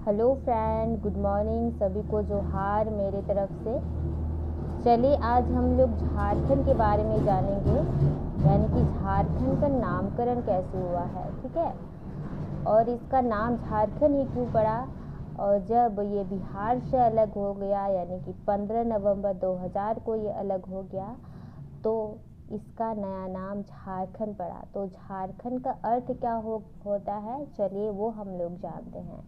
Hello friend, good morning. सभी को जोहार मेरे तरफ से। चलिए आज हम लोग झारखंड के बारे में जानेंगे, यानी कि झारखंड का नामकरण कैसे हुआ है। ठीक है, और इसका नाम झारखंड ही क्यों पड़ा, और जब ये बिहार से अलग हो गया यानी कि 15 नवंबर 2000 को ये अलग हो गया तो इसका नया नाम झारखंड पड़ा। तो झारखंड का अर्थ क्या होता है, चलिए वो हम लोग जानते हैं।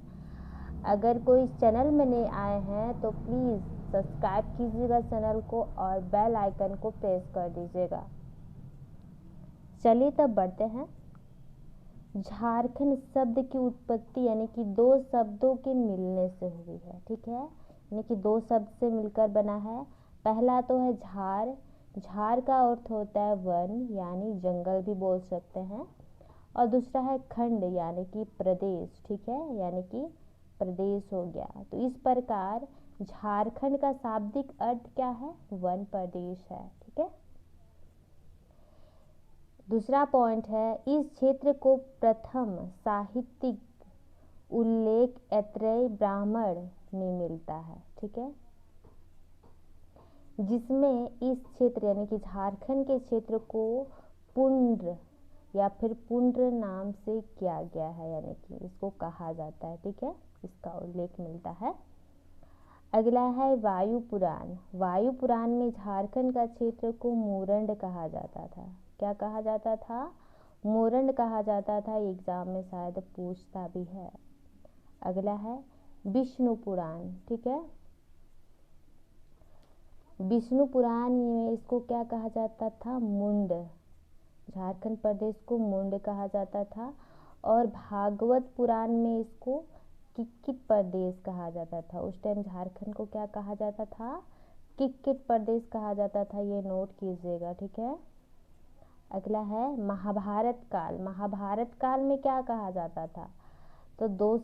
अगर कोई इस चैनल में नए आए हैं तो प्लीज़ सब्सक्राइब कीजिएगा चैनल को और बेल आइकन को प्रेस कर दीजिएगा। चलिए तब बढ़ते हैं। झारखंड शब्द की उत्पत्ति यानी कि दो शब्दों के मिलने से हुई है। ठीक है, यानी कि दो शब्द से मिलकर बना है। पहला तो है झार। झार का अर्थ होता है वन यानी जंगल भी बोल सकते हैं, और दूसरा है खंड यानी कि प्रदेश। ठीक है, यानी कि प्रदेश हो गया। तो इस प्रकार झारखंड का शाब्दिक अर्थ क्या है, वन प्रदेश है। ठीक है, दूसरा पॉइंट है, इस क्षेत्र को प्रथम साहित्यिक उल्लेख ऐत्रेय ब्राह्मण में मिलता है। ठीक है, जिसमें इस क्षेत्र यानी कि झारखंड के क्षेत्र को पुंड्र या फिर पुंड्र नाम से किया गया है, यानी कि इसको कहा जाता है। ठीक है, इसका उल्लेख मिलता है। अगला है वायु पुराण। वायु पुराण में झारखंड का क्षेत्र को मोरंड कहा जाता था। क्या कहा जाता था, मोरंड कहा जाता था। एग्जाम में शायद पूछता भी है। अगला है विष्णु पुराण। ठीक है, विष्णु पुराण में इसको क्या कहा जाता था, मुंड। झारखंड प्रदेश को मुंड कहा जाता था। और भागवत पुराण में इसको किक्किट प्रदेश कहा जाता था। उस टाइम झारखंड को क्या कहा जाता था, किक्किट प्रदेश कहा जाता था। ये नोट कीजिएगा। ठीक है, अगला है महाभारत काल। महाभारत काल में क्या कहा जाता था, तो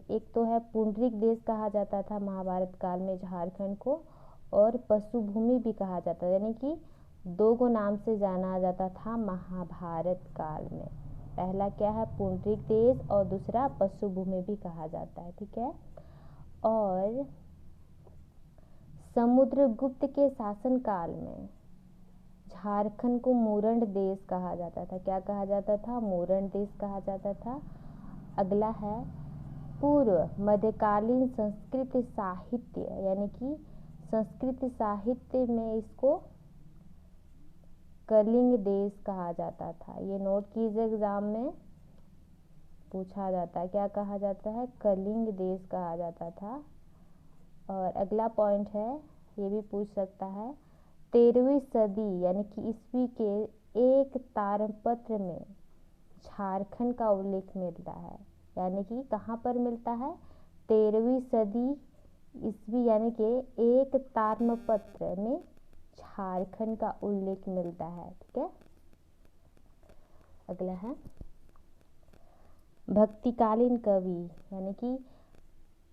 एक तो है पुंडरिक देश कहा जाता था महाभारत काल में झारखंड को, और पशु भूमि भी कहा जाता था, यानी कि दो गो नाम से जाना जाता था महाभारत काल में। पहला क्या है, पुंडरिक देश, और दूसरा पशु भूमि भी कहा जाता है। ठीक है, और समुद्रगुप्त के शासन काल में झारखंड को मोरंड देश कहा जाता था। क्या कहा जाता था, मोरंड देश कहा जाता था। अगला है पूर्व मध्यकालीन संस्कृत साहित्य, यानी कि संस्कृत साहित्य में इसको कलिंग देश कहा जाता था। ये नोट कीजिए, एग्जाम में पूछा जाता है। क्या कहा जाता है, कलिंग देश कहा जाता था। और अगला पॉइंट है, ये भी पूछ सकता है, 13वीं सदी यानी कि ईस्वी के एक तारपत्र में झारखंड का उल्लेख मिलता है। यानी कि कहाँ पर मिलता है, 13वीं सदी ईस्वी यानी कि एक ताम्रपत्र में झारखंड का उल्लेख मिलता है। ठीक है, अगला है भक्तिकालीन कवि, यानी कि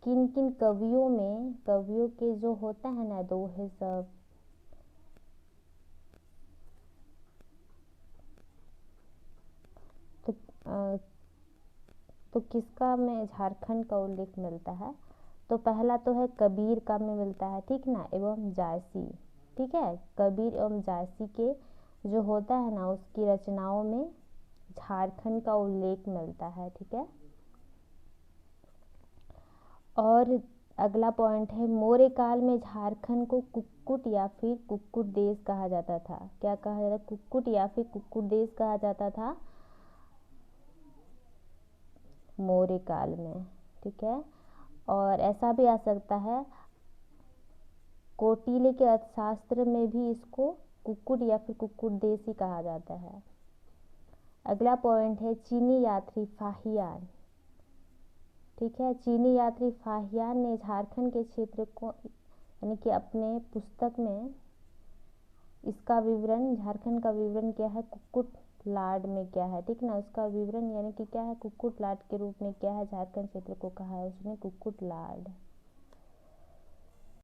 किन किन कवियों में, कवियों के जो होता है ना दोहे सब, तो किसका में झारखंड का उल्लेख मिलता है, तो पहला तो है कबीर का में मिलता है। ठीक ना, एवं जायसी। ठीक है, कबीर एवं जायसी के जो होता है ना, उसकी रचनाओं में झारखंड का उल्लेख मिलता है। ठीक है, और अगला पॉइंट है, मौर्य काल में झारखंड को कुक्कुट या फिर कुक्कुट देश कहा जाता था। क्या कहा जाता था, कुक्कुट या फिर कुक्कुट देश कहा जाता था मौर्य काल में। ठीक है, और ऐसा भी आ सकता है, कौटिल्य के अर्थशास्त्र में भी इसको कुक्कुट या फिर कुक्कुट देश ही कहा जाता है। अगला पॉइंट है चीनी यात्री फाहियान। ठीक है, चीनी यात्री फाहियान ने झारखंड के क्षेत्र को यानी कि अपने पुस्तक में इसका विवरण, झारखंड का विवरण क्या है, कुक्कुट लाड में क्या है। ठीक ना, उसका विवरण यानी कि क्या है, कुक्कुट लाड के रूप में क्या है, झारखंड क्षेत्र को कहा है उसने कुक्कुट लाड।